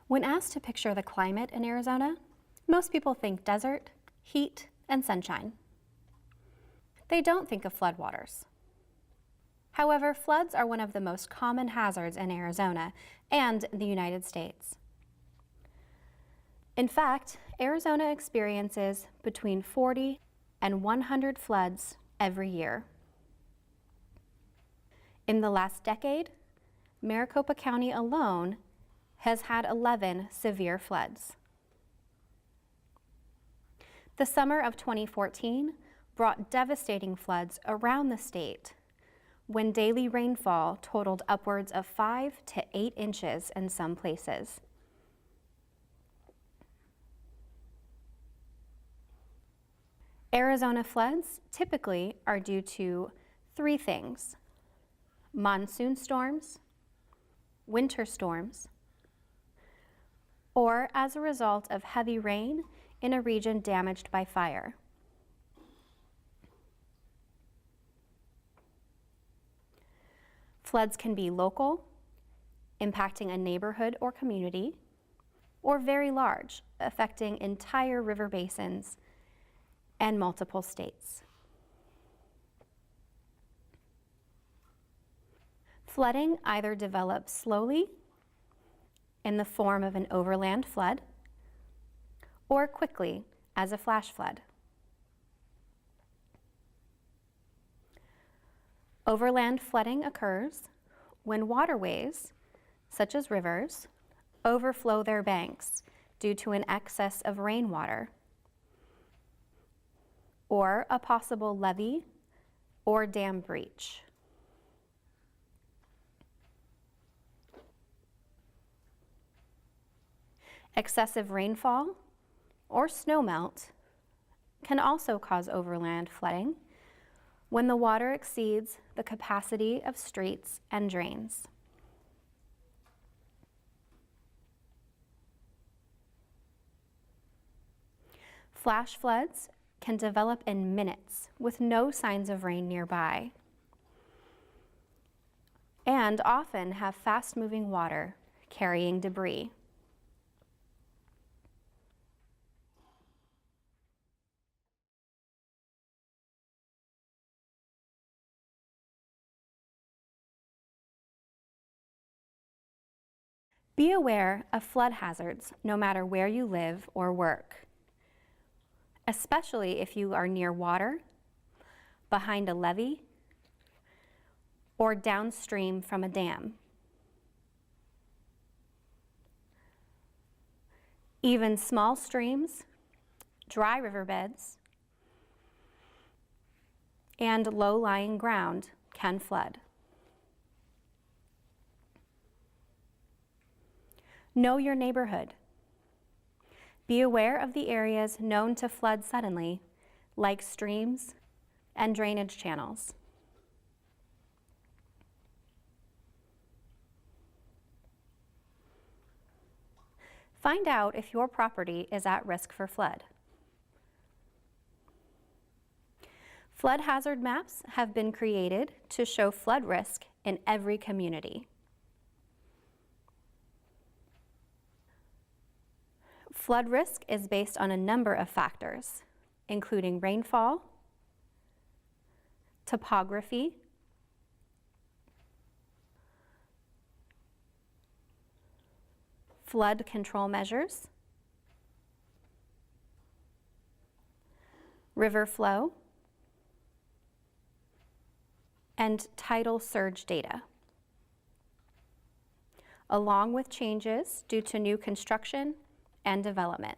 When asked to picture the climate in Arizona, most people think desert, heat, and sunshine. They don't think of floodwaters. However, floods are one of the most common hazards in Arizona and the United States. In fact, Arizona experiences between 40 and 100 floods every year. In the last decade, Maricopa County alone has had 11 severe floods. The summer of 2014 brought devastating floods around the state when daily rainfall totaled upwards of 5 to 8 inches in some places. Arizona floods typically are due to 3 things: monsoon storms, winter storms, or as a result of heavy rain in a region damaged by fire. Floods can be local, impacting a neighborhood or community, or very large, affecting entire river basins and multiple states. Flooding either develops slowly in the form of an overland flood or quickly as a flash flood. Overland flooding occurs when waterways, such as rivers, overflow their banks due to an excess of rainwater or a possible levee or dam breach. Excessive rainfall or snowmelt can also cause overland flooding when the water exceeds the capacity of streets and drains. Flash floods can develop in minutes with no signs of rain nearby, and often have fast-moving water carrying debris. Be aware of flood hazards no matter where you live or work, especially if you are near water, behind a levee, or downstream from a dam. Even small streams, dry riverbeds, and low-lying ground can flood. Know your neighborhood. Be aware of the areas known to flood suddenly, like streams and drainage channels. Find out if your property is at risk for flood. Flood hazard maps have been created to show flood risk in every community. Flood risk is based on a number of factors, including rainfall, topography, flood control measures, river flow, and tidal surge data, along with changes due to new construction and development.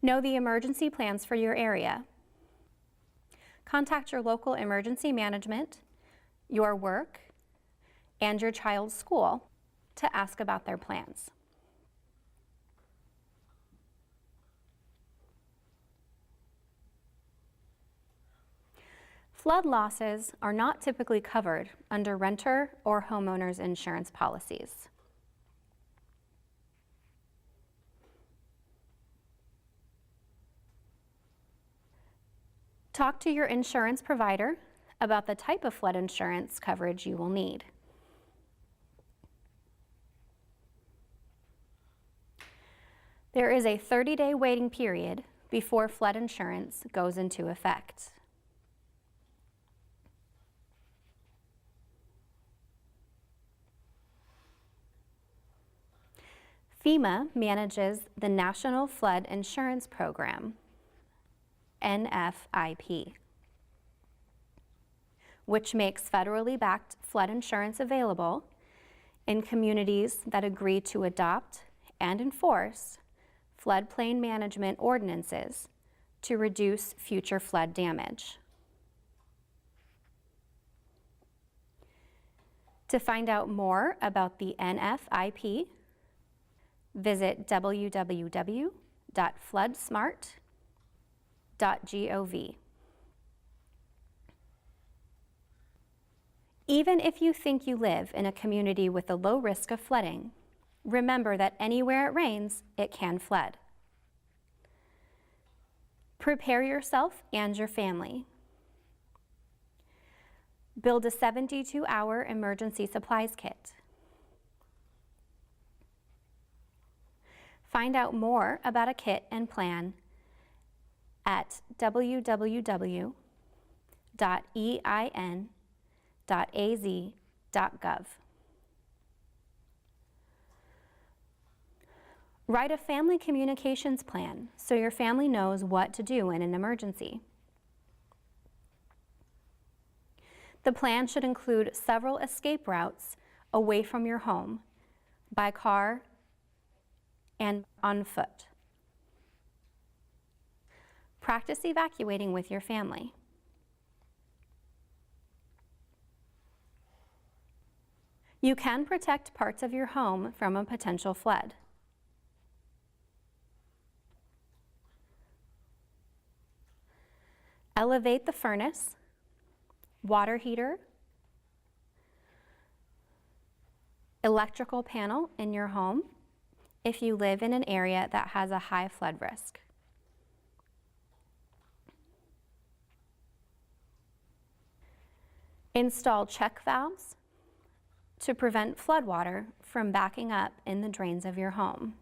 Know the emergency plans for your area. Contact your local emergency management, your work, and your child's school to ask about their plans. Flood losses are not typically covered under renter or homeowners insurance policies. Talk to your insurance provider about the type of flood insurance coverage you will need. There is a 30-day waiting period before flood insurance goes into effect. FEMA manages the National Flood Insurance Program, NFIP, which makes federally backed flood insurance available in communities that agree to adopt and enforce floodplain management ordinances to reduce future flood damage. To find out more about the NFIP, visit www.floodsmart.gov. Even if you think you live in a community with a low risk of flooding, remember that anywhere it rains, it can flood. Prepare yourself and your family. Build a 72-hour emergency supplies kit. Find out more about a kit and plan at www.ein.az.gov. Write a family communications plan so your family knows what to do in an emergency. The plan should include several escape routes away from your home, by car and on foot. Practice evacuating with your family. You can protect parts of your home from a potential flood. Elevate the furnace, water heater, electrical panel in your home if you live in an area that has a high flood risk. Install check valves to prevent floodwater from backing up in the drains of your home.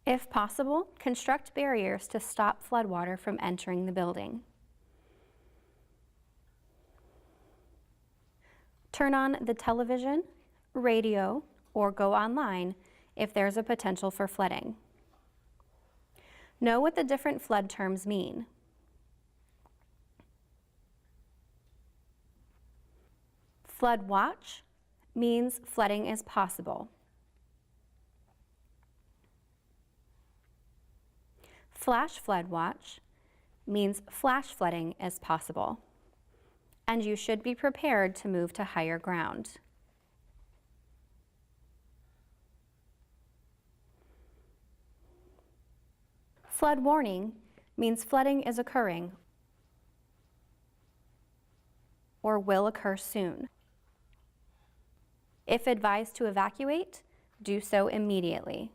If possible, construct barriers to stop floodwater from entering the building. Turn on the television, radio, or go online if there's a potential for flooding. Know what the different flood terms mean. Flood watch means flooding is possible. Flash flood watch means flash flooding is possible, and you should be prepared to move to higher ground. Flood warning means flooding is occurring or will occur soon. If advised to evacuate, do so immediately.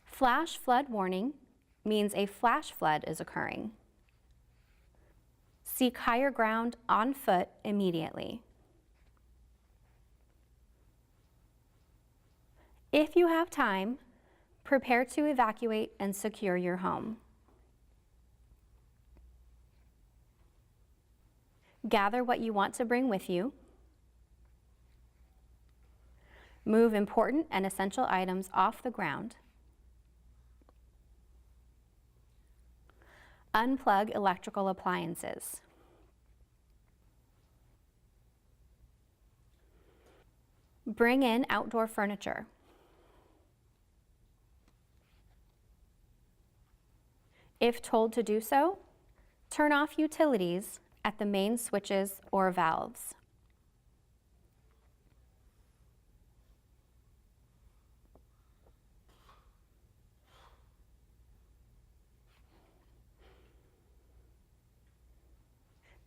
Flash flood warning means a flash flood is occurring. Seek higher ground on foot immediately. If you have time, prepare to evacuate and secure your home. Gather what you want to bring with you. Move important and essential items off the ground. Unplug electrical appliances. Bring in outdoor furniture. If told to do so, turn off utilities at the main switches or valves.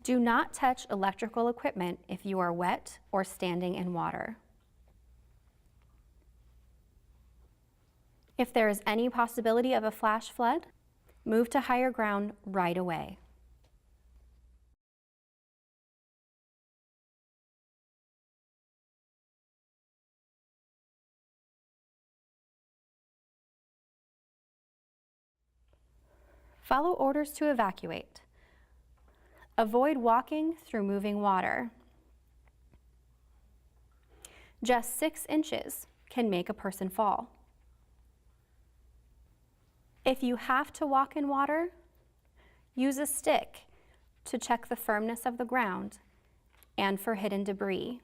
Do not touch electrical equipment if you are wet or standing in water. If there is any possibility of a flash flood, move to higher ground right away. Follow orders to evacuate. Avoid walking through moving water. Just 6 inches can make a person fall. If you have to walk in water, use a stick to check the firmness of the ground and for hidden debris.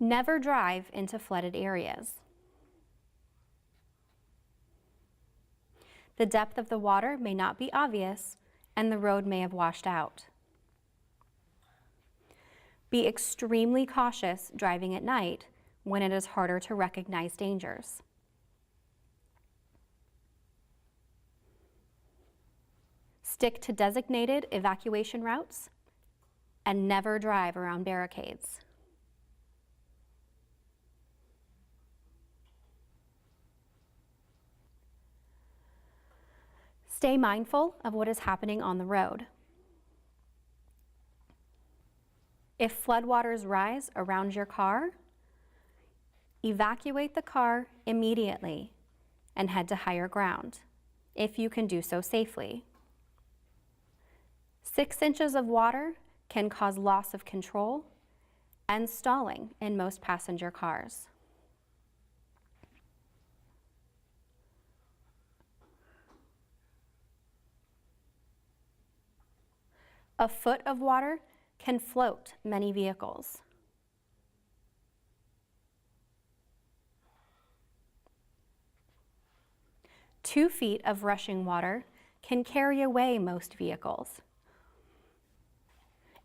Never drive into flooded areas. The depth of the water may not be obvious and the road may have washed out. Be extremely cautious driving at night when it is harder to recognize dangers. Stick to designated evacuation routes and never drive around barricades. Stay mindful of what is happening on the road. If floodwaters rise around your car, evacuate the car immediately and head to higher ground, if you can do so safely. 6 inches of water can cause loss of control and stalling in most passenger cars. A foot of water can float many vehicles. Two feet of rushing water can carry away most vehicles,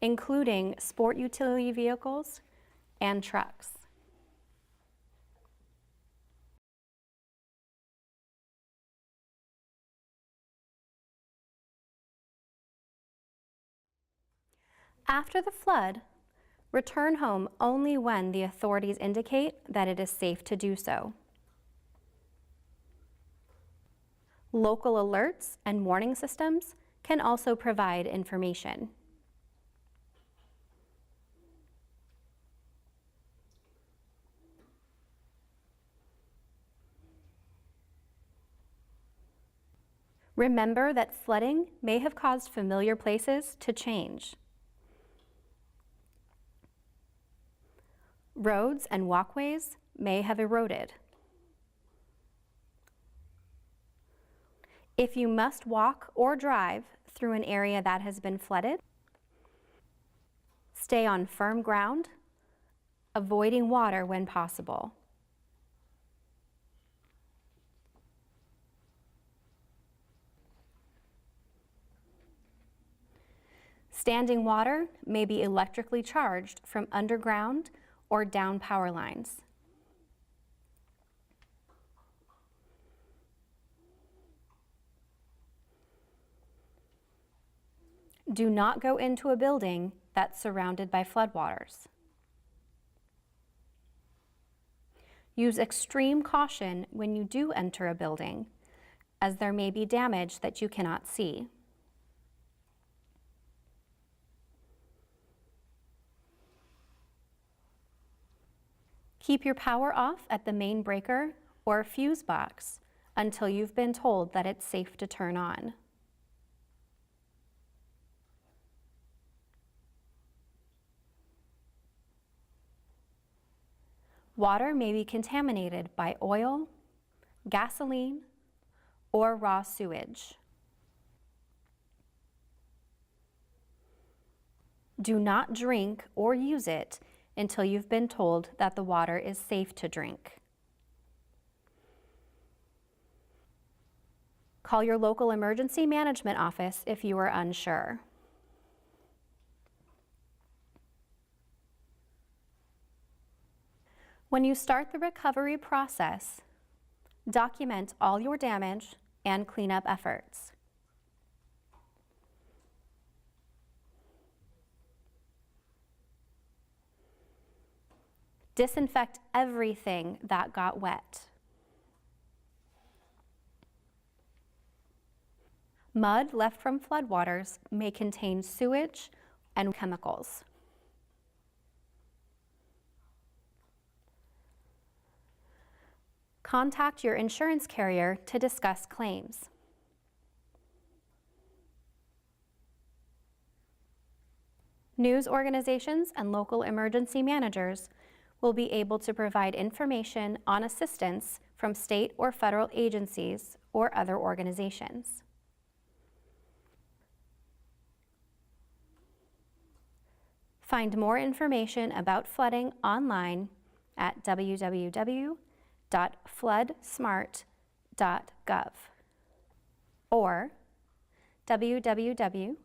including sport utility vehicles and trucks. After the flood, return home only when the authorities indicate that it is safe to do so. Local alerts and warning systems can also provide information. Remember that flooding may have caused familiar places to change. Roads and walkways may have eroded. If you must walk or drive through an area that has been flooded, stay on firm ground, avoiding water when possible. Standing water may be electrically charged from underground or down power lines. Do not go into a building that's surrounded by floodwaters. Use extreme caution when you do enter a building, as there may be damage that you cannot see. Keep your power off at the main breaker or fuse box until you've been told that it's safe to turn on. Water may be contaminated by oil, gasoline, or raw sewage. Do not drink or use it until you've been told that the water is safe to drink. Call your local emergency management office if you are unsure. When you start the recovery process, document all your damage and cleanup efforts. Disinfect everything that got wet. Mud left from floodwaters may contain sewage and chemicals. Contact your insurance carrier to discuss claims. News organizations and local emergency managers will be able to provide information on assistance from state or federal agencies or other organizations. Find more information about flooding online at www.floodsmart.gov or www.ready.gov.